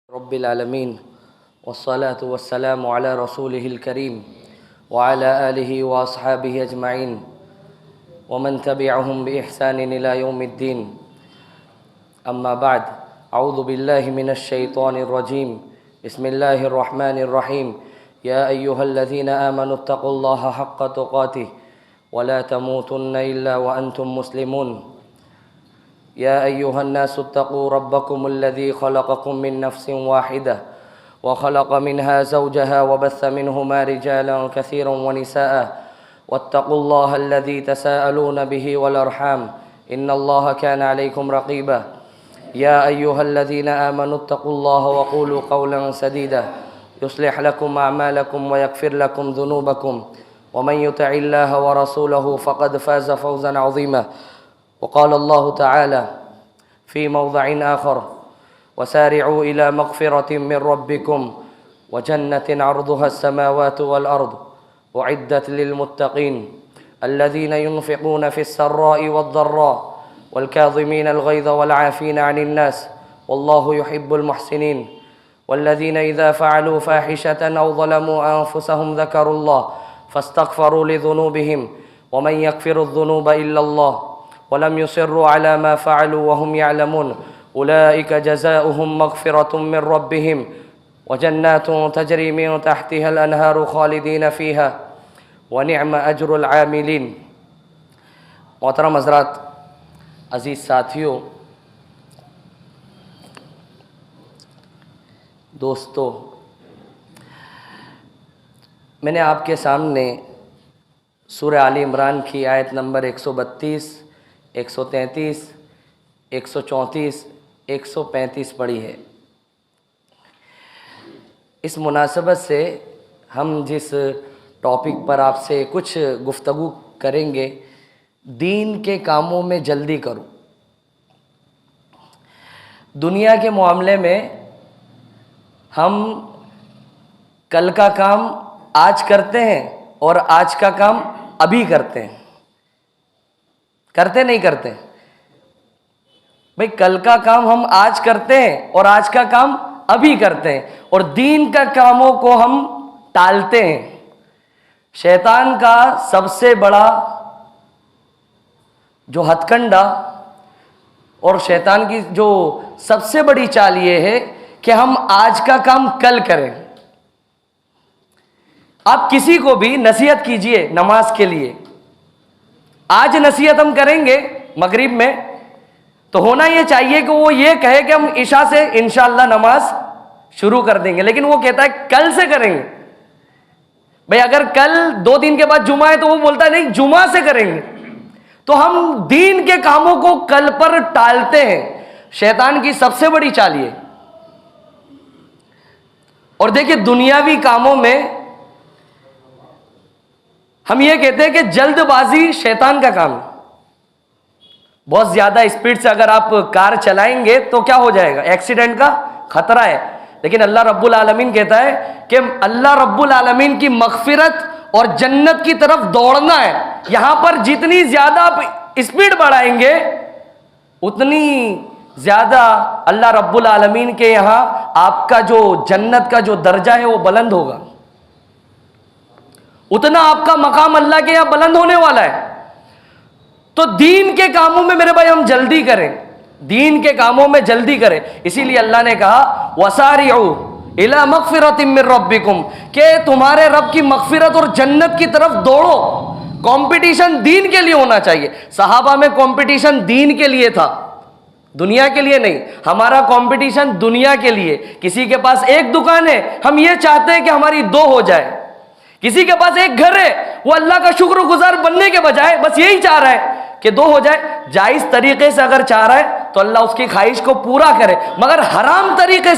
रब्बिल आलमीन वस्सलातु वस्सलामु अला रसूलिहिल करीम व अला आलिहि व अस्हाबिहि अजमाइन व मन तबिअहुम बि इहसानिन इला यौमिद्दीन। अम्मा बाद, अऊज़ु बिल्लाहि मिनश शैतानिर रजीम। बिस्मिल्लाहिर रहमानिर रहीम। या अय्युहल्लज़ीना आमनुत्तक़ुल्लाहा हक़्क़ तुक़ातिह व ला तमूतुन्ना इल्ला व अंतुम मुस्लिमून। या अय्युहन्नासुत्तक़ू रब्बकुमुल्लज़ी ख़लक़कुम मिन नफ़्सिन वाहिदह व ख़लक़ मिनहा ज़ौजहा व बस्स मिनहुमा रिजालन कसीरन व निसाअ वत्तक़ुल्लाहल्लज़ी तसाअलून बिही वल अर्हाम इन्नल्लाहा काना अलैकुम रक़ीबा। या अय्युहल्लज़ीना आमनुत्तक़ुल्लाहा व क़ूलू क़ौलन सदीदा युस्लिह लकुम अअमालकुम व यग़फ़िर लकुम ज़ुनूबकुम व मन युतिइल्लाहा व रसूलहु फ़क़द फ़ाज़ फ़ौज़न अज़ीमा। वक़ाल अल्लाहु तआला फ़ी मौज़िइन आख़र वसारिऊ इला मग़फ़िरतिन मिन रब्बिकुम व जन्नतिन अर्दुहा अस्समावातु वल अर्द उइद्दत लिलमुत्तक़ीन अल्लज़ीना युनफ़िक़ूना फ़िस्सर्राइ वद्दर्रा वल काज़िमीनल ग़ैज़ वल आफ़ीना अनिन नास वल्लाहु युहिब्बुल मुहसिनीन। वल्लज़ीना इज़ा फ़अलू फ़ाहिशतन औ ज़लमू अन्फ़ुसहुम ज़करुल्लाह फ़स्तग़फ़रू लिज़ुनूबिहिम व मन यग़फ़िरुज़्ज़ुनूबा इल्लल्लाह वलम युसिर्रू अला मा फ़अलू वहुम यअलमून उलाइक जज़ाउहुम मग़फ़िरतुम मिन रब्बिहिम व जन्नातुन तजरी मिन तहतिहल अनहारु ख़ालिदीन फ़ीहा व निअम अज्रुल आमिलीन। मोहतरम हज़रात, अज़ीज़ साथियों, दोस्तों, मैंने आपके सामने सूरह आल इमरान की आयत नंबर 132, 133, 134, 135 पढ़ी है। इस मुनासबत से हम जिस टॉपिक पर आपसे कुछ गुफ्तगू करेंगे, दीन के कामों में जल्दी करो। दुनिया के मामले में हम कल का काम आज करते हैं और आज का काम अभी करते हैं। करते नहीं करते भाई? कल का काम हम आज करते हैं और आज का काम अभी करते हैं, और दीन का कामों को हम टालते हैं। शैतान का सबसे बड़ा जो हथकंडा और शैतान की जो सबसे बड़ी चाल ये है कि हम आज का काम कल करें। आप किसी को भी नसीहत कीजिए नमाज के लिए, आज नसीहत हम करेंगे मगरिब में, तो होना ये चाहिए कि वो ये कहे कि हम इशा से इंशाअल्लाह नमाज शुरू कर देंगे, लेकिन वो कहता है कल से करेंगे। भाई अगर कल 2 दिन के बाद जुमा है तो वो बोलता है नहीं, जुमा से करेंगे। तो हम दीन के कामों को कल पर टालते हैं। शैतान की सबसे बड़ी चाल ये। और देखिए, दुनियावी कामों में हम ये कहते हैं कि जल्दबाजी शैतान का काम है। बहुत ज्यादा स्पीड से अगर आप कार चलाएंगे तो क्या हो जाएगा? एक्सीडेंट का खतरा है। लेकिन अल्लाह रब्बुल आलमीन कहता है कि अल्लाह रब्बुल आलमीन की मग़फ़िरत और जन्नत की तरफ दौड़ना है। यहां पर जितनी ज्यादा आप स्पीड बढ़ाएंगे उतनी ज्यादा अल्लाह रब्बुल आलमीन के यहां आपका जो जन्नत का जो दर्जा है वो बुलंद होगा, उतना आपका मकाम अल्लाह के यहां बुलंद होने वाला है। तो दीन के कामों में मेरे भाई हम जल्दी करें, दीन के कामों में जल्दी करें। इसीलिए अल्लाह ने कहा वसारिऊ इला मग़फ़िरतिन मिन रब्बिकुम, के तुम्हारे रब की मग़फ़िरत और जन्नत की तरफ दौड़ो। कंपटीशन दीन के लिए होना चाहिए। सहाबा में कंपटीशन दीन के लिए था, दुनिया के लिए नहीं। हमारा कंपटीशन दुनिया के लिए। किसी के पास एक दुकान है, हम ये चाहते हैं कि हमारी 2 हो जाए। किसी के पास एक घर है, वो अल्लाह का शुक्रगुजार बनने के बजाय बस यही चाह रहा है कि 2 हो जाए। जायज तरीके से अगर चाह रहा है तो अल्लाह उसकी ख्वाहिश को पूरा करे, मगर हराम तरीके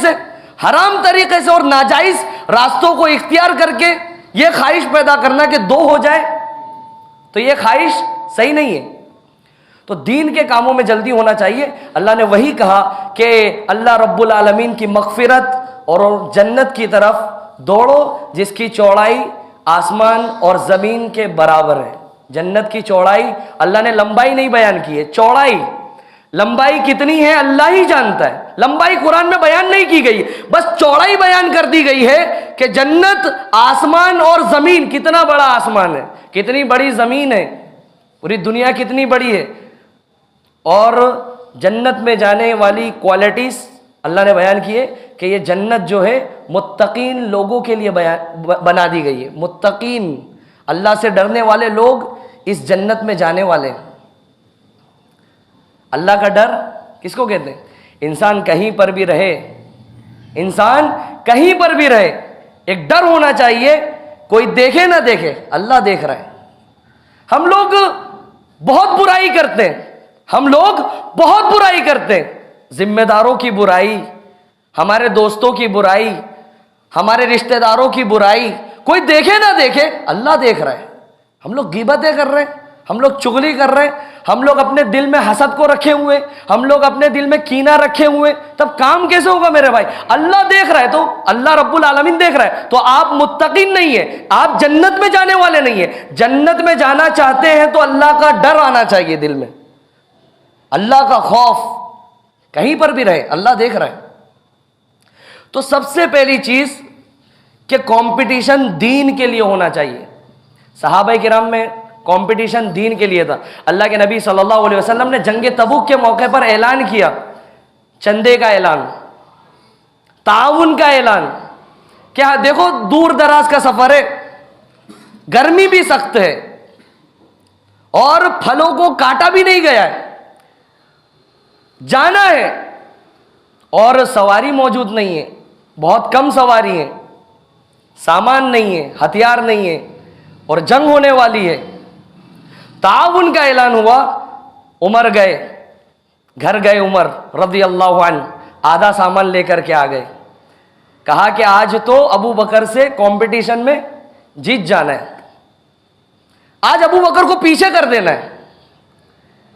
से और नाजायज रास्तों को इख्तियार करके ये ख्वाहिश पैदा करना कि 2 हो जाए, तो ये ख्वाहिश सही नहीं है। तो दीन के कामों में जल्दी होना चाहिए। अल्लाह ने वही कहा कि अल्लाह रब्बुल आलमीन की मग़फ़िरत और जन्नत की तरफ दौड़ो, जिसकी चौड़ाई आसमान और ज़मीन के बराबर है। जन्नत की चौड़ाई, अल्लाह ने लंबाई नहीं बयान की है, चौड़ाई। लंबाई कितनी है अल्लाह ही जानता है। लंबाई कुरान में बयान नहीं की गई, बस चौड़ाई बयान कर दी गई है कि जन्नत, आसमान और जमीन, कितना बड़ा आसमान है, कितनी बड़ी जमीन है, पूरी दुनिया कितनी बड़ी है। और जन्नत में जाने वाली क्वालिटीज अल्लाह ने बयान की है कि ये जन्नत जो है मुत्तकीन लोगों के लिए बना दी गई है। मुत्तकीन, अल्लाह से डरने वाले लोग इस जन्नत में जाने वाले हैं। अल्लाह का डर किसको कहते हैं? इंसान कहीं पर भी रहे, इंसान कहीं पर भी रहे, एक डर होना चाहिए, कोई देखे ना देखे, अल्लाह देख रहा है। हम लोग बहुत बुराई करते हैं, हम लोग बहुत बुराई करते हैं, जिम्मेदारों की बुराई, हमारे दोस्तों की बुराई, हमारे रिश्तेदारों की बुराई, कोई देखे ना देखे, अल्लाह देख रहा है। हम लोग गीबतें कर रहे हैं, हम लोग चुगली कर रहे हैं, हम लोग अपने दिल में हसद को रखे हुए, हम लोग अपने दिल में कीना रखे हुए, तब काम कैसे होगा मेरे भाई? अल्लाह देख रहा है, तो अल्लाह रब्बुल आलमीन देख रहा है, तो आप मुत्तकीन नहीं है, आप जन्नत में जाने वाले नहीं है। जन्नत में जाना चाहते हैं तो अल्लाह का डर आना चाहिए दिल में, अल्लाह का खौफ, कहीं पर भी रहे अल्लाह देख रहा है। तो सबसे पहली चीज कि कंपटीशन दीन के लिए होना चाहिए। सहाबा किराम में कंपटीशन दीन के लिए था। अल्लाह के नबी सल्लल्लाहु अलैहि वसल्लम ने जंगे तबूक के मौके पर ऐलान किया, चंदे का ऐलान, ताउन का ऐलान। क्या देखो, दूर दराज का सफर है, गर्मी भी सख्त है और फलों को काटा भी नहीं गया है, जाना है और सवारी मौजूद नहीं है, बहुत कम सवारी है, सामान नहीं है, हथियार नहीं है और जंग होने वाली है। ताउन का ऐलान हुआ, उमर गए, घर गए उमर रज़ी अल्लाहु अन्हु, आधा सामान लेकर के आ गए। कहा कि आज तो अबू बकर से कंपटीशन में जीत जाना है, आज अबू बकर को पीछे कर देना है,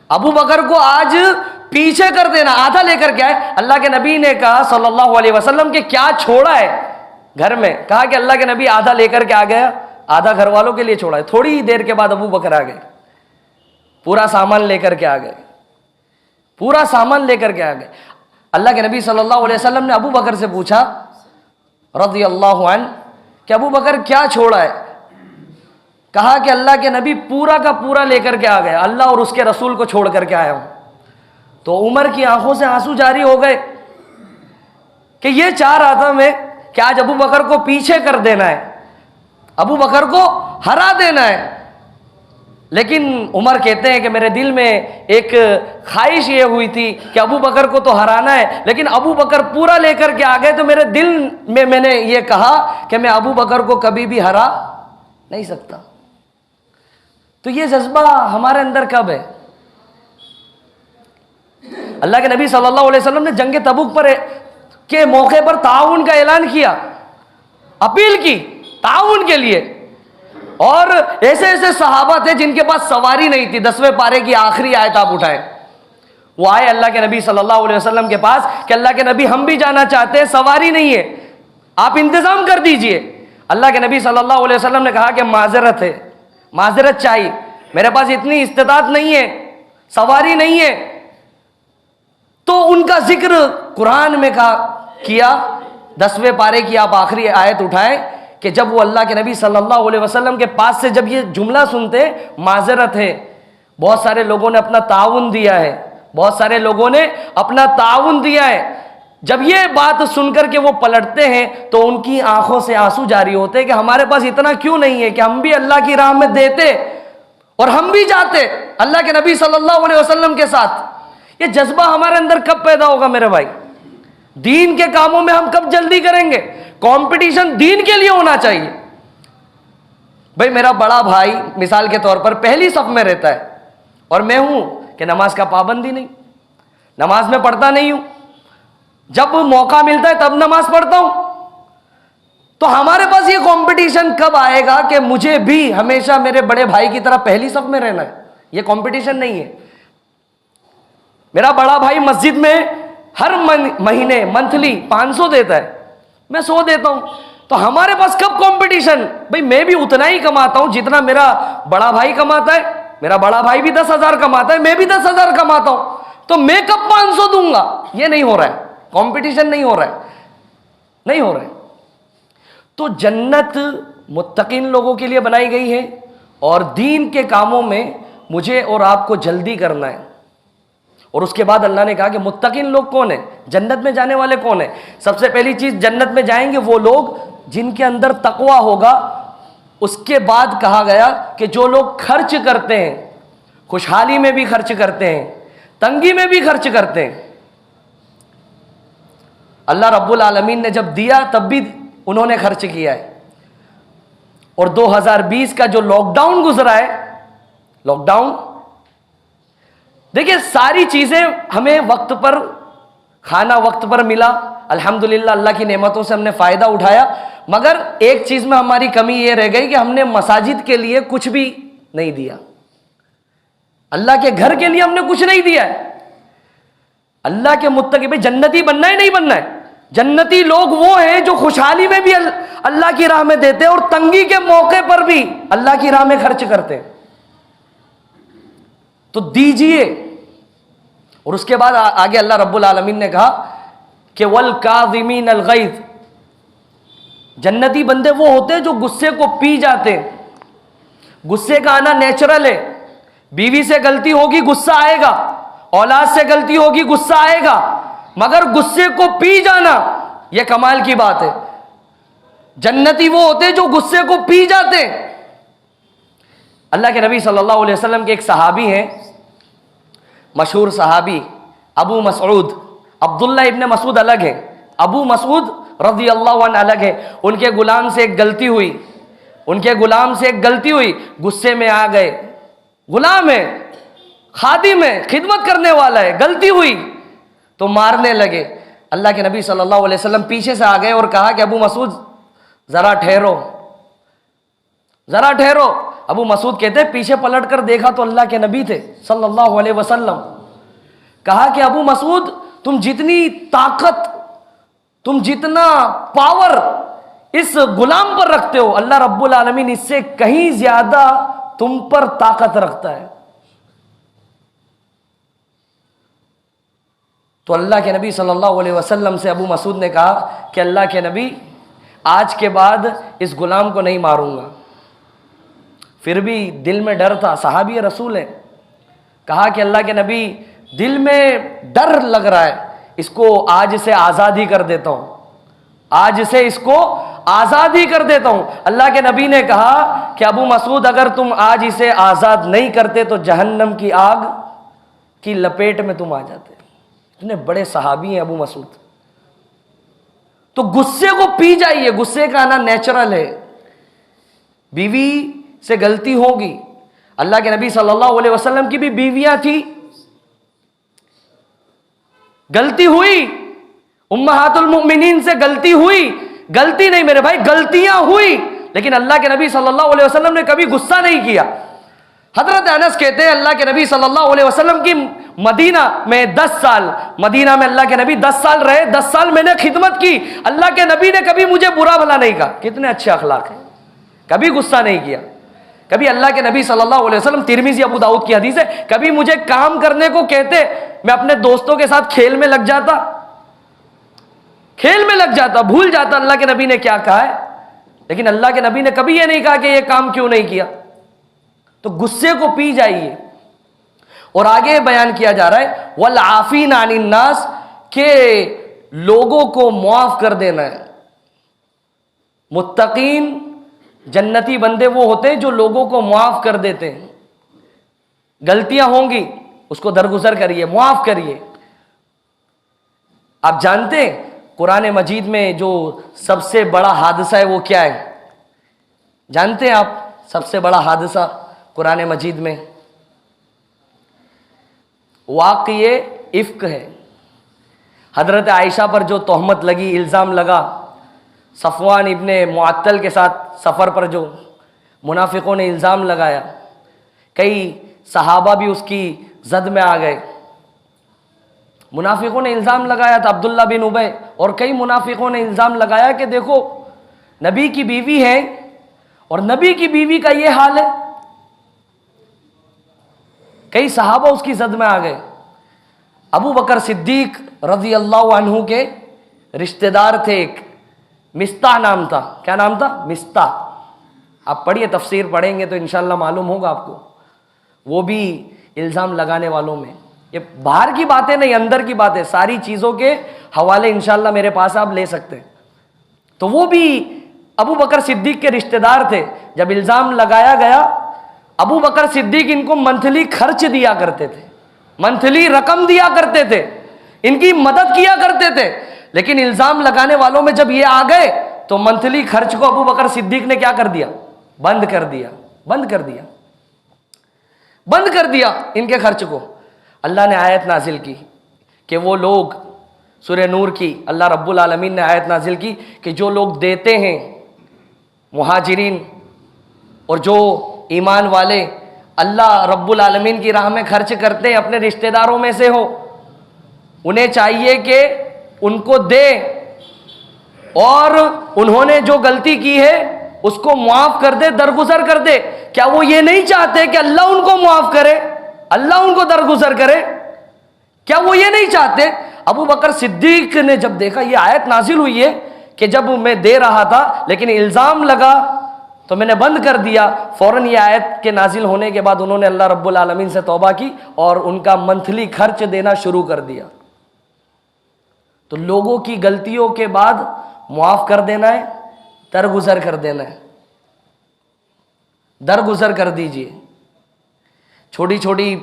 अबू बकर को आज पीछे कर देना। आधा लेकर के आए। अल्लाह के नबी ने कहा सल्लल्लाहु अलैहि वसल्लम के क्या छोड़ा है घर में? कहा कि अल्लाह के नबी आधा लेकर के आ गया, आधा घर वालों के लिए छोड़ा है। थोड़ी ही देर के बाद अबू बकर आ गए, पूरा सामान लेकर के आ गए, पूरा सामान लेकर के आ गए। अल्लाह के नबी सल्लल्लाहु अलैहि वसल्लम ने अबू बकर से पूछा रज़ी अल्लाहु अन्हु कि अबू बकर क्या छोड़ा है? कहा कि अल्लाह के नबी पूरा का पूरा लेकर के आ गए, अल्लाह और उसके रसूल को छोड़ करके आया हूं। तो उमर की आंखों से आंसू जारी हो गए कि ये चाह रहा था मैं कि आज अबू बकर को पीछे कर देना है, अबू बकर को हरा देना है। लेकिन उमर कहते हैं कि मेरे दिल में एक ख्वाहिश ये हुई थी कि अबू बकर को तो हराना है, लेकिन अबू बकर पूरा लेकर के आ गए तो मेरे दिल में मैंने ये कहा कि मैं अबू बकर को कभी भी हरा नहीं सकता। तो ये जज्बा हमारे अंदर कब है? अल्लाह के नबी सल्लल्लाहु अलैहि वसल्लम ने जंगे तबूक पर के मौके पर ताउन का ऐलान किया, अपील की ताउन के लिए। और ऐसे ऐसे सहाबा थे जिनके पास सवारी नहीं थी। 10वें पारे की आखिरी आयत आप उठाएं, वो आए अल्लाह के नबी सल्लल्लाहु अलैहि वसल्लम के पास कि अल्लाह के नबी हम भी जाना चाहते हैं, सवारी नहीं है, आप इंतजाम कर दीजिए। अल्लाह के नबी सल्लल्लाहु अलैहि वसल्लम ने कहा कि माजरत है, माजरत चाहिए, मेरे पास इतनी इस्तेतात नहीं है, सवारी नहीं है। तो उनका जिक्र कुरान में किया। 10वें पारे की आप आखिरी आयत उठाएं कि जब वो अल्लाह के नबी सल्लल्लाहु अलैहि वसल्लम के पास से जब ये जुमला सुनते, माजरत है, बहुत सारे लोगों ने अपना ताउन दिया है, बहुत सारे लोगों ने अपना ताउन दिया है। जब ये बात सुनकर के वो पलटते हैं तो उनकी आंखों से आंसू जारी होते हैं कि हमारे पास इतना क्यों नहीं है कि हम भी अल्लाह की राह में देते और हम भी जाते अल्लाह के नबी सल्लल्लाहु अलैहि वसल्लम के साथ। ये जज्बा हमारे अंदर कब पैदा होगा मेरे भाई? दीन के कामों में हम कब जल्दी करेंगे? कंपटीशन दीन के लिए होना चाहिए। भाई मेरा बड़ा भाई मिसाल के तौर पर पहली सफ में रहता है और मैं हूं कि नमाज का पाबंदी नहीं, नमाज में पढ़ता नहीं हूं, जब मौका मिलता है तब नमाज पढ़ता हूं। तो हमारे पास ये कंपटीशन कब आएगा कि मुझे भी हमेशा मेरे बड़े भाई की तरह पहली सफ में रहना है? ये कंपटीशन नहीं है। मेरा बड़ा भाई मस्जिद में हर महीने मंथली 500 देता है, मैं 100 देता हूं। तो हमारे पास कब कंपटीशन? भाई मैं भी उतना ही कमाता हूं जितना मेरा बड़ा भाई कमाता है, मेरा बड़ा भाई भी 10,000 कमाता है, मैं भी 10,000 कमाता हूं। तो मेकअप 500 दूंगा। ये नहीं हो रहा है, कंपटीशन नहीं हो रहा है, नहीं हो रहा है। तो जन्नत मुत्तकीन लोगों के लिए बनाई गई है और दीन के कामों में मुझे और आपको जल्दी करना है। और उसके बाद अल्लाह ने कहा कि मुत्तकीन लोग कौन है, जन्नत में जाने वाले कौन है। सबसे पहली चीज, जन्नत में जाएंगे वो लोग जिनके अंदर तकवा होगा। उसके बाद कहा गया कि जो लोग खर्च करते हैं, खुशहाली में भी खर्च करते हैं, तंगी में भी खर्च करते हैं। अल्लाह रब्बुल आलमीन ने जब दिया तब भी उन्होंने खर्च किया है। और 2020 का जो लॉकडाउन गुजरा है, लॉकडाउन, देखिए सारी चीजें हमें वक्त पर, खाना वक्त पर मिला, अल्हम्दुलिल्लाह अल्लाह की नेमतों से हमने फायदा उठाया। मगर एक चीज में हमारी कमी ये रह गई कि हमने मसाजिद के लिए कुछ भी नहीं दिया, अल्लाह के घर के लिए हमने कुछ नहीं दिया है। अल्लाह के मुत्तकी भाई जन्नती बनना है, नहीं बनना है? जन्नती लोग वो हैं जो खुशहाली में भी अल्लाह की राह में देते हैं और तंगी के मौके पर भी अल्लाह की राह में खर्च करते हैं। तो दीजिए। और उसके बाद आगे अल्लाह रब्बुल आलमीन ने कहा कि वल काज़िमीन अल गैज़, जन्नती बंदे वो होते हैं जो गुस्से को पी जाते हैं। गुस्से का आना नेचुरल है। बीवी से गलती होगी, गुस्सा आएगा, औलाद से गलती होगी, गुस्सा आएगा, मगर गुस्से को पी जाना यह कमाल की बात है। जन्नती वो होते हैं जो गुस्से को पी जाते हैं। अल्लाह के नबी सल्लल्लाहु अलैहि वसल्लम के एक सहाबी हैं, मशहूर सहाबी अबू मसऊद, अब्दुल्ला इब्ने मसूद अलग है, अबू मसूद रज़ी अल्लाहु अन्हु अलग है। उनके गुलाम से एक गलती हुई, उनके गुलाम से एक गलती हुई, गुस्से में आ गए। गुलाम है, खादिम है, खिदमत करने वाला है, गलती हुई तो मारने लगे। अल्लाह के नबी सल्लल्लाहु अलैहि वसल्लम पीछे से आ गए और कहा कि अबू मसूद जरा ठहरो, जरा ठहरो। अबू मसूद कहते हैं पीछे पलट कर देखा तो अल्लाह के नबी थे सल्लल्लाहु अलैहि वसल्लम। कहा कि अबू मसूद, तुम जितनी ताकत, तुम जितना पावर इस गुलाम पर रखते हो, अल्लाह रब्बुल आलमीन इससे कहीं ज्यादा तुम पर ताकत रखता है। तो अल्लाह के नबी सल्लल्लाहु अलैहि वसल्लम से अबू मसूद ने कहा कि अल्लाह के नबी, आज के बाद इस गुलाम को नहीं मारूंगा। फिर भी दिल में डर था, सहाबी रसूल है। कहा कि अल्लाह के नबी, दिल में डर लग रहा है, इसको आज से आज़ाद ही कर देता हूं, आज से इसको आज़ाद ही कर देता हूं। अल्लाह के नबी ने कहा कि अबू मसूद, अगर तुम आज इसे आज़ाद नहीं करते तो जहन्नम की आग की लपेट में तुम आ जाते। इतने बड़े सहाबी हैं अबू मसूद। तो गुस्से को पी जाइए, गुस्से का आना नेचुरल है। बीवी से गलती होगी, अल्लाह के नबी सल्लल्लाहु अलैहि वसल्लम की भी बीवियां थी, गलती हुई, उम्महातुल मुमिनीन से गलती हुई, गलती नहीं मेरे भाई, गलतियां हुई, लेकिन अल्लाह के नबी सल्लल्लाहु अलैहि वसल्लम ने कभी गुस्सा नहीं किया। हजरत अनस कहते हैं अल्लाह के नबी सल्लल्लाहु अलैहि वसल्लम की मदीना में 10 साल, मदीना में अल्लाह के नबी 10 साल रहे, 10 साल मैंने खिदमत की, अल्लाह के नबी ने कभी मुझे बुरा भला नहीं कहा। कितने अच्छे अखलाक हैं, कभी गुस्सा नहीं किया। कभी अल्लाह के नबी सल्लल्लाहु अलैहि वसल्लम, तिरमिज़ी अबू दाऊद की हदीस है, कभी मुझे काम करने को कहते, मैं अपने दोस्तों के साथ खेल में लग जाता, खेल में लग जाता, भूल जाता अल्लाह के नबी ने क्या कहा है। लेकिन अल्लाह के नबी ने कभी यह नहीं कहा कि यह काम क्यों नहीं किया। तो गुस्से को पी जाइए। और आगे बयान किया जा रहा है वल आफीन अनिन नास, के लोगों को माफ कर देना है। मुत्तकीन जन्नती बंदे वो होते हैं जो लोगों को माफ कर देते हैं। गलतियां होंगी, उसको दरगुजर करिए, माफ करिए। आप जानते हैं कुरान मजीद में जो सबसे बड़ा हादसा है वो क्या है? जानते हैं आप सबसे बड़ा हादसा कुरान मजीद में? वाक़िए इफ्क है। हजरत आयशा पर जो तोहमत लगी, इल्ज़ाम लगा, सफ़वान इब्ने मुअत्तल के साथ सफ़र पर जो मुनाफिकों ने इल्ज़ाम लगाया, कई सहाबा भी उसकी जद में आ गए। मुनाफिकों ने इल्ज़ाम लगाया था, अब्दुल्ला बिन उबय और कई मुनाफिकों ने इल्ज़ाम लगाया कि देखो नबी की बीवी है और नबी की बीवी का ये हाल है। कई सहाबा उसकी जद में आ गए। अबू बकर सिद्दीक रजी अल्लाह अन्हु के रिश्तेदार थे, एक मिस्ता नाम था। क्या नाम था? मिस्ता। आप पढ़िए, तफसीर पढ़ेंगे तो इंशाल्लाह मालूम होगा आपको। वो भी इल्ज़ाम लगाने वालों में, ये बाहर की बातें नहीं, अंदर की बातें, सारी चीज़ों के हवाले इंशाल्लाह मेरे पास आप ले सकते हैं। तो वो भी अबू बकर सिद्दीक के रिश्तेदार थे। जब इल्ज़ाम लगाया गया, अबू बकर सिद्दीक इनको मंथली खर्च दिया करते थे, मंथली रकम दिया करते थे, इनकी मदद किया करते थे। लेकिन इल्ज़ाम लगाने वालों में जब ये आ गए तो मंथली खर्च को अबू बकर सिद्दीक ने क्या कर दिया? बंद कर दिया, बंद कर दिया, बंद कर दिया इनके खर्च को। अल्लाह ने आयत नाजिल की कि वो लोग, सूरह नूर की अल्लाह रब्बुल आलमीन ने आयत नाजिल की कि जो लोग देते हैं, मुहाजिरीन और जो ईमान वाले अल्लाह रब्बुल आलमीन की राह में खर्च करते हैं, अपने रिश्तेदारों में से हो, उन्हें चाहिए कि उनको दे और उन्होंने जो गलती की है उसको मुआफ कर दे, दरगुजर कर दे। क्या वो ये नहीं चाहते कि अल्लाह उनको मुआफ करे, अल्लाह उनको दरगुजर करे? क्या वो ये नहीं चाहते? अबू बकर सिद्दीक ने जब देखा ये आयत नाजिल हुई है कि जब मैं दे रहा था लेकिन इल्ज़ाम लगा तो मैंने बंद कर दिया, फौरन ये आयत के नाजिल होने के बाद उन्होंने अल्लाह रब्बुल आलमीन से तौबा की और उनका मंथली खर्च देना शुरू कर दिया। तो लोगों की गलतियों के बाद मुआफ कर देना है, दरगुजर कर देना है, दरगुजर कर दीजिए। छोटी छोटी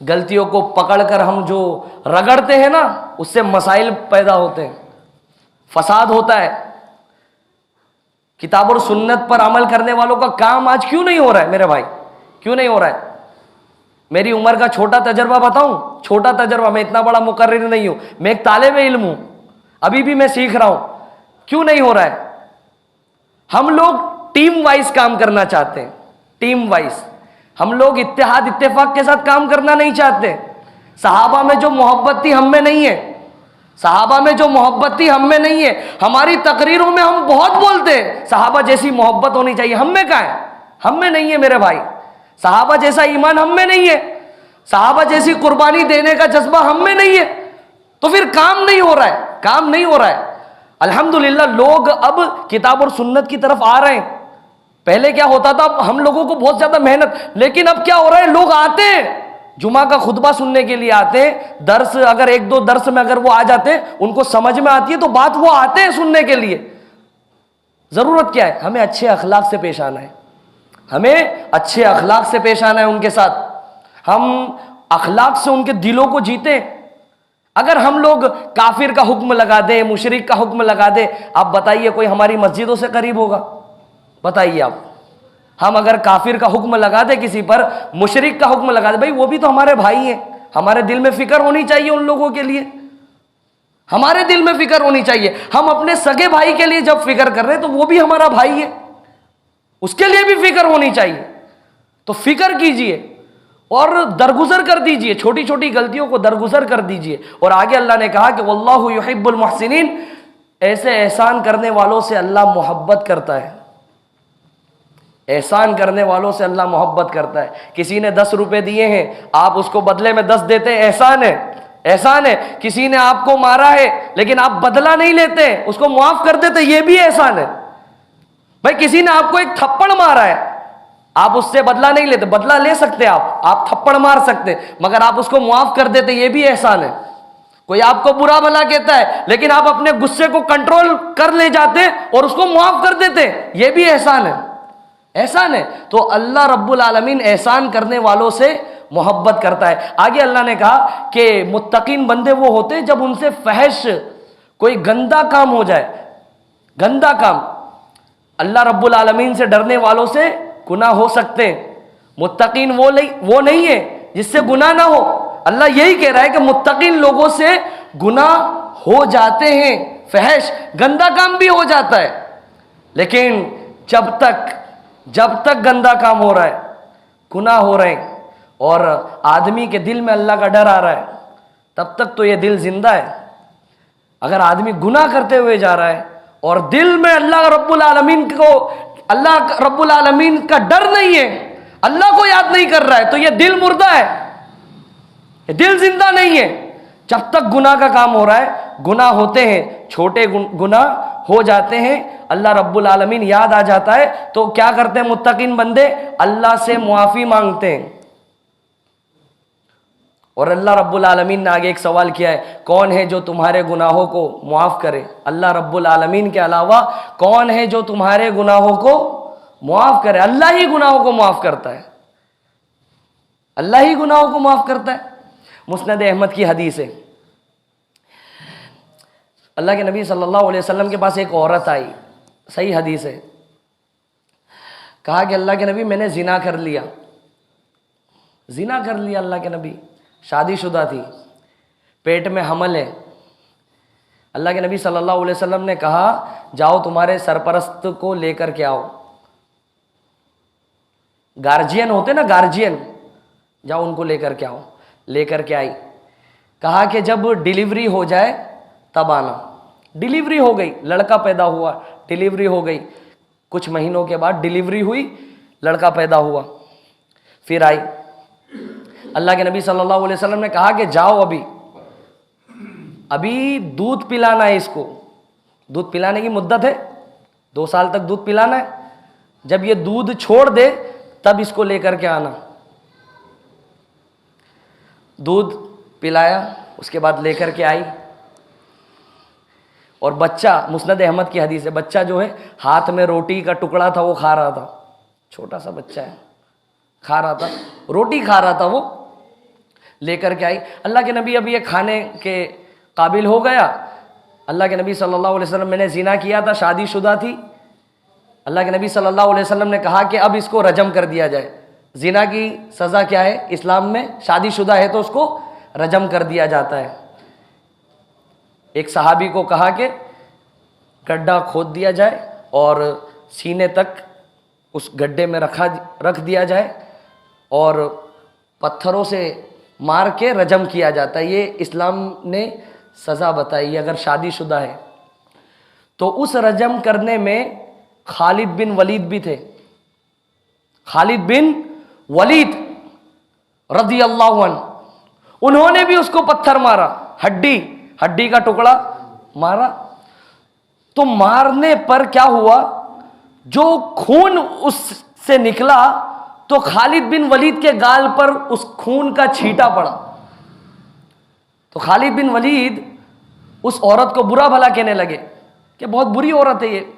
गलतियों को पकड़कर हम जो रगड़ते हैं ना, उससे मसाइल पैदा होते हैं, फसाद होता है। किताब और सुन्नत पर अमल करने वालों का काम आज क्यों नहीं हो रहा है मेरे भाई? क्यों नहीं हो रहा है? मेरी उम्र का छोटा तजर्बा बताऊं, छोटा तजर्बा, मैं इतना बड़ा मुकर्रिर नहीं हूं, मैं एक तालिब इल्म हूं, अभी भी मैं सीख रहा हूं। क्यों नहीं हो रहा है? हम लोग टीम वाइज काम करना चाहते हैं, टीम वाइज। हम लोग इत्तेहाद इत्तेफाक के साथ काम करना नहीं चाहते। सहाबा में जो मोहब्बत थी हम में नहीं है, सहाबा में जो मोहब्बत थी हम में नहीं है। हमारी तकरीरों में हम बहुत बोलते हैं सहाबा जैसी मोहब्बत होनी चाहिए, हम में कहाँ है? हम में नहीं है मेरे भाई। सहाबा जैसा ईमान हम में नहीं है, सहाबा जैसी कुर्बानी देने का जज्बा हम में नहीं है। तो फिर काम नहीं हो रहा है, काम नहीं हो रहा है। अल्हम्दुलिल्लाह लोग अब किताब और सुन्नत की तरफ आ रहे हैं। पहले क्या होता था, हम लोगों को बहुत ज्यादा मेहनत, लेकिन अब क्या हो रहा है, लोग आते हैं जुमा का खुतबा सुनने के लिए, आते हैं दर्स, अगर एक दो दर्स में अगर वो आ जाते हैं, उनको समझ में आती है तो बात, वो आते हैं सुनने के लिए। जरूरत क्या है? हमें अच्छे अखलाक से पेश आना है, हमें अच्छे अखलाक से पेश आना है उनके साथ। हम अखलाक से उनके दिलों को जीते। अगर हम लोग काफिर का हुक्म लगा दे, मुशरिक का हुक्म लगा दे, आप बताइए कोई हमारी मस्जिदों से करीब होगा? बताइए आप। हम अगर काफिर का हुक्म लगा दे किसी पर, मुशरिक का हुक्म लगा दे, भाई वो भी तो हमारे भाई हैं, हमारे दिल में फिक्र होनी चाहिए उन लोगों के लिए, हमारे दिल में फिक्र होनी चाहिए। हम अपने सगे भाई के लिए जब फिक्र कर रहे हैं तो वो भी हमारा भाई है, उसके लिए भी फिक्र होनी चाहिए। तो फिक्र कीजिए और दरगुजर कर दीजिए, छोटी छोटी गलतियों को दरगुजर कर दीजिए। और आगे अल्लाह ने कहा कि वल्लाहु युहिब्बुल मुहसिनीन, ऐसे एहसान करने वालों से अल्लाह मोहब्बत करता है, एहसान करने वालों से अल्लाह मोहब्बत करता है। किसी ने 10 रुपए दिए हैं, आप उसको बदले में 10 देते हैं, एहसान है, एहसान है। किसी ने आपको मारा है लेकिन आप बदला नहीं लेते, उसको माफ कर देते, ये भी एहसान है। भाई किसी ने आपको एक थप्पड़ मारा है, आप उससे बदला नहीं लेते, बदला ले सकते आप थप्पड़ मार सकते, मगर आप उसको माफ कर देते, ये भी एहसान है। कोई आपको बुरा भला कहता है लेकिन आप अपने गुस्से को कंट्रोल कर ले जाते और उसको माफ कर देते, ये भी एहसान है, एहसान है। तो अल्लाह रब्बुल आलमीन एहसान करने वालों से मोहब्बत करता है। आगे अल्लाह ने कहा कि मुत्तकीन बंदे वो होते हैं जब उनसे फहश, कोई गंदा काम हो जाए, गंदा काम, अल्लाह रब्बुल आलमीन से डरने वालों से गुनाह हो सकते हैं। मुत्तकीन वो नहीं है जिससे गुनाह ना हो। अल्लाह यही कह रहा है कि मुत्तकीन लोगों से गुनाह हो जाते हैं, फहश गंदा काम भी हो जाता है, लेकिन जब तक गंदा काम हो रहा है, गुनाह हो रहे हैं और आदमी के दिल में अल्लाह का डर आ रहा है, तब तक तो ये दिल जिंदा है। अगर आदमी गुनाह करते हुए जा रहा है और दिल में अल्लाह रब्बुल आलमीन का डर नहीं है, अल्लाह को याद नहीं कर रहा है, तो ये दिल मुर्दा है, ये दिल जिंदा नहीं है। जब तक गुनाह का काम हो रहा है, गुनाह होते हैं, छोटे गुनाह हो जाते हैं, अल्लाह रब्बुल आलमीन याद आ जाता है तो क्या करते हैं मुत्तकीन बंदे, अल्लाह से मुआफी मांगते हैं। और अल्लाह रब्बुल आलमीन ने आगे एक सवाल किया है, कौन है जो तुम्हारे गुनाहों को मुआफ करे? अल्लाह रब्बुल आलमीन के अलावा कौन है जो तुम्हारे गुनाहों को मुआफ करे? अल्लाह ही गुनाहों को मुआफ करता है, अल्लाह ही गुनाहों को माफ करता है। मुस्नद अहमद की हदीस है, अल्लाह के नबी सल्लल्लाहु अलैहि वसल्लम के पास एक औरत आई, सही हदीस है, कहा कि अल्लाह के नबी मैंने जिना कर लिया, जिना कर लिया अल्लाह के नबी, शादीशुदा थी, पेट में हमल है। अल्लाह के नबी सल्लल्लाहु अलैहि वसल्लम ने कहा जाओ तुम्हारे सरपरस्त को लेकर के आओ, गार्जियन होते ना, गार्जियन, जाओ उनको लेकर के आओ। लेकर के आई, कहा कि जब डिलीवरी हो जाए तब आना। डिलीवरी हो गई, लड़का पैदा हुआ, डिलीवरी हो गई, कुछ महीनों के बाद डिलीवरी हुई, लड़का पैदा हुआ, फिर आई। अल्लाह के नबी सल्लल्लाहु अलैहि वसल्लम ने कहा कि जाओ अभी दूध पिलाना है इसको, दूध पिलाने की मुद्दत है, 2 साल तक दूध पिलाना है, जब ये दूध छोड़ दे तब इसको लेकर के आना। दूध पिलाया, उसके बाद लेकर के आई, और बच्चा, मुस्नद अहमद की हदीस है, बच्चा जो है हाथ में रोटी का टुकड़ा था वो खा रहा था, छोटा सा बच्चा है, खा रहा था, रोटी खा रहा था वो, लेकर के आई। अल्लाह के नबी अभी ये खाने के काबिल हो गया। अल्लाह के नबी सल्लल्लाहु अलैहि वसल्लम, मैंने जिना किया था, शादीशुदा थी। अल्लाह के नबी सल्लल्लाहु अलैहि वसल्लम ने कहा कि अब इसको रजम कर दिया जाए। जिना की सज़ा क्या है इस्लाम में? शादीशुदा है तो उसको रजम कर दिया जाता है। एक सहाबी को कहा कि गड्ढा खोद दिया जाए और सीने तक उस गड्ढे में रख दिया जाए और पत्थरों से मार के रजम किया जाता है। ये इस्लाम ने सज़ा बताई है अगर शादीशुदा है तो। उस रजम करने में खालिद बिन वलीद भी थे, खालिद बिन वलीद रज़ी अल्लाहु अन्हु, उन्होंने भी उसको पत्थर मारा, हड्डी का टुकड़ा मारा। तो मारने पर क्या हुआ, जो खून उससे निकला तो खालिद बिन वलीद के गाल पर उस खून का छींटा पड़ा। तो खालिद बिन वलीद उस औरत को बुरा भला कहने लगे कि बहुत बुरी औरत है, ये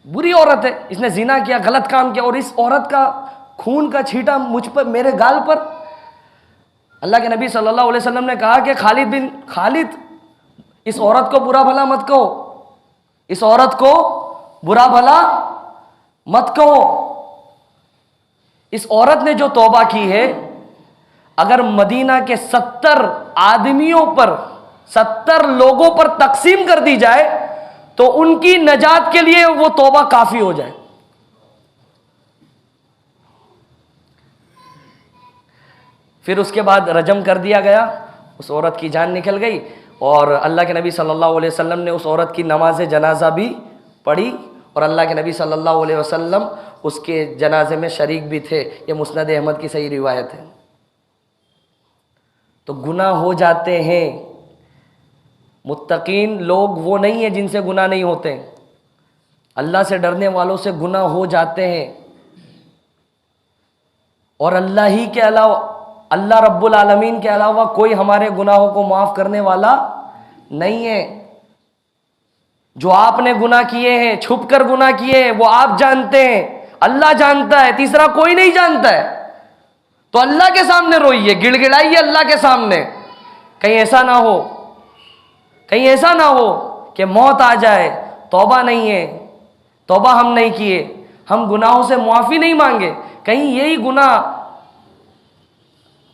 बुरी औरत है, इसने जिना किया, गलत काम किया, और इस औरत का खून का छींटा मुझ पर, मेरे गाल पर। अल्लाह के नबी सल्लल्लाहु अलैहि वसल्लम ने कहा कि खालिद इस औरत को बुरा भला मत कहो, इस औरत को बुरा भला मत कहो। इस औरत ने जो तौबा की है, अगर मदीना के 70 आदमियों पर, 70 लोगों पर तकसीम कर दी जाए तो उनकी नजात के लिए वो तौबा काफी हो जाए। फिर उसके बाद रजम कर दिया गया, उस औरत की जान निकल गई और अल्लाह के नबी सल्लल्लाहु अलैहि वसल्लम ने उस औरत की नमाज जनाजा भी पढ़ी और अल्लाह के नबी सल्लल्लाहु अलैहि वसल्लम उसके जनाजे में शरीक भी थे। ये मुस्नद अहमद की सही रिवायत है। तो गुनाह हो जाते हैं, मुत्तकीन लोग वो नहीं है जिनसे गुनाह नहीं होते, अल्लाह से डरने वालों से गुनाह हो जाते हैं। और अल्लाह ही के अलावा, अल्लाह रब्बुल आलमीन के अलावा कोई हमारे गुनाहों को माफ करने वाला नहीं है। जो आपने गुनाह किए हैं, छुप कर गुनाह किए हैं, वो आप जानते हैं, अल्लाह जानता है, तीसरा कोई नहीं जानता है। तो अल्लाह के सामने रोइए, गिड़गिड़ाइए अल्लाह के सामने। कहीं ऐसा ना हो, कहीं ऐसा ना हो कि मौत आ जाए, तौबा नहीं है, तौबा हम नहीं किए, हम गुनाहों से मुआफ़ी नहीं मांगे, कहीं यही गुनाह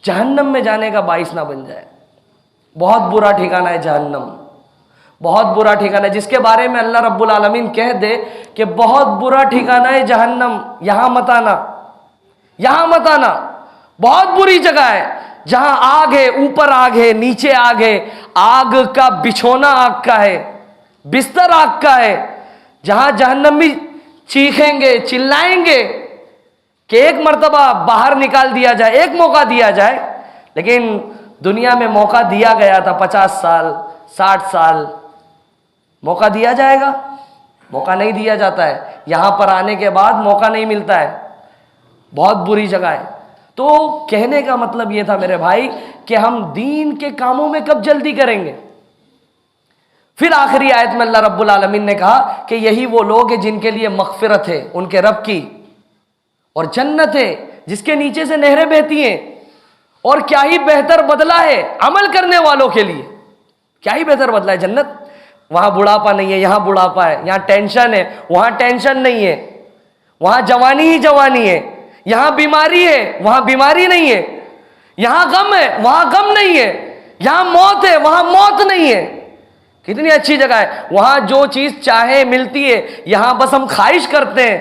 जहन्नम में जाने का बाइस ना बन जाए। बहुत बुरा ठिकाना है जहन्नम, बहुत बुरा ठिकाना है, जिसके बारे में अल्लाह रब्बुल आलमीन कह दे कि बहुत बुरा ठिकाना है जहन्नम, यहां मत आना, यहां मत आना, बहुत बुरी जगह है, जहां आग है, ऊपर आग है, नीचे आग है, आग का बिछोना आग का है, बिस्तर आग का है, जहां जहन्नमी चीखेंगे, चिल्लाएंगे कि एक मर्तबा बाहर निकाल दिया जाए, एक मौका दिया जाए। लेकिन दुनिया में मौका दिया गया था 50 साल 60 साल, मौका दिया जाएगा? मौका नहीं दिया जाता है। यहां पर आने के बाद मौका नहीं मिलता है, बहुत बुरी जगह है। तो कहने का मतलब यह था मेरे भाई कि हम दीन के कामों में कब जल्दी करेंगे। फिर आखिरी आयत में अल्लाह रब्बुल आलमीन ने कहा कि यही वो लोग हैं जिनके लिए मगफिरत है उनके रब की, और जन्नत है जिसके नीचे से नहरें बहती हैं। और क्या ही बेहतर बदला है अमल करने वालों के लिए, क्या ही बेहतर बदला है जन्नत। वहां बुढ़ापा नहीं है, यहां बुढ़ापा है। यहां टेंशन है, वहां टेंशन नहीं है। वहां जवानी ही जवानी है, यहां बीमारी है, वहां बीमारी नहीं है। यहां गम है, वहां गम नहीं है। यहां मौत है, वहां मौत नहीं है। कितनी अच्छी जगह है। वहां जो चीज चाहे मिलती है, यहां बस हम ख्वाहिश करते हैं।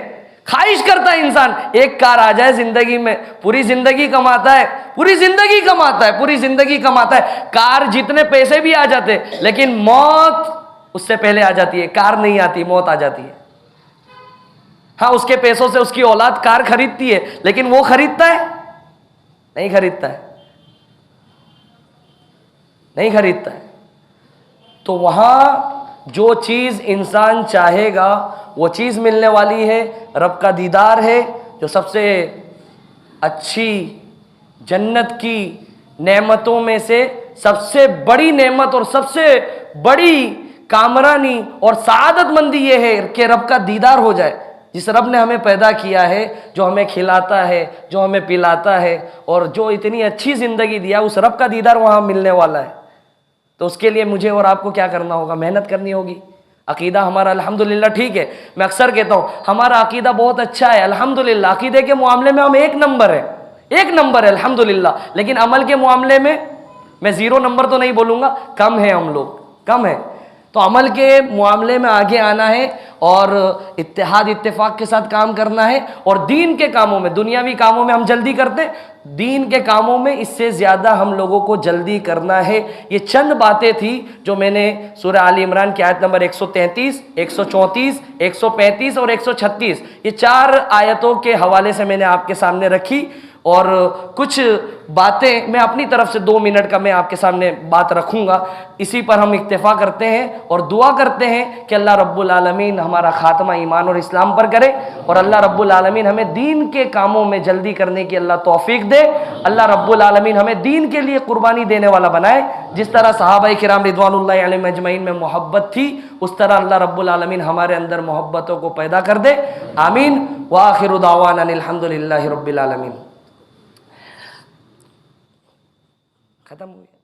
ख्वाहिश करता है इंसान एक कार आ जाए जिंदगी में, पूरी जिंदगी कमाता है, पूरी जिंदगी कमाता है, पूरी जिंदगी कमाता है। कार जितने पैसे भी आ जाते, लेकिन मौत उससे पहले आ जाती है। कार नहीं आती, मौत आ जाती है। हाँ, उसके पैसों से उसकी औलाद कार खरीदती है, लेकिन वो खरीदता है? नहीं खरीदता है, नहीं खरीदता है। तो वहां जो चीज इंसान चाहेगा वो चीज मिलने वाली है। रब का दीदार है, जो सबसे अच्छी जन्नत की नेमतों में से सबसे बड़ी नेमत और सबसे बड़ी कामरानी और सादतमंदी ये है कि रब का दीदार हो जाए। जिस रब ने हमें पैदा किया है, जो हमें खिलाता है, जो हमें पिलाता है, और जो इतनी अच्छी जिंदगी दिया, उस रब का दीदार वहां मिलने वाला है। तो उसके लिए मुझे और आपको क्या करना होगा? मेहनत करनी होगी। अकीदा हमारा अल्हम्दुलिल्लाह ठीक है। मैं अक्सर कहता हूँ हमारा अकीदा बहुत अच्छा है अल्हम्दुलिल्लाह। अकीदे के मामले में हम एक नंबर है, एक नंबर है अल्हम्दुलिल्लाह। लेकिन अमल के मामले में मैं 0 नंबर तो नहीं बोलूंगा, कम है हम लोग, कम है। तो अमल के मामले में आगे आना है और इत्तेहाद इत्तेफाक के साथ काम करना है। और दीन के कामों में, दुनियावी कामों में हम जल्दी करते हैं, दीन के कामों में इससे ज्यादा हम लोगों को जल्दी करना है। ये चंद बातें थी जो मैंने सूरह आली इमरान की आयत नंबर 133, 134, 135 और 136 ये 4 आयतों के हवाले से मैंने आपके सामने रखी। और कुछ बातें मैं अपनी तरफ से 2 मिनट का मैं आपके सामने बात रखूंगा। इसी पर हम इक्तिफा करते हैं और दुआ करते हैं कि अल्लाह रब्बुल आलमीन हमारा खात्मा ईमान और इस्लाम पर करे, और अल्लाह रब्बुल आलमीन हमें दीन के कामों में जल्दी करने की अल्लाह तौफीक दे। अल्लाह रब्बुल आलमीन हमें दीन के लिए कुर्बानी देने वाला बनाए। जिस तरह सहाबाए किराम रिदवानुल्लाहि अलैहिम अजमईन में मोहब्बत थी, उस तरह अल्लाह रब्बुल आलमीन हमारे अंदर मोहब्बतों को पैदा कर दे। आमीन। व आखिरु दावाना अनिल हम्दुलिल्लाहि रब्बिल आलमीन। खत्म हो गया।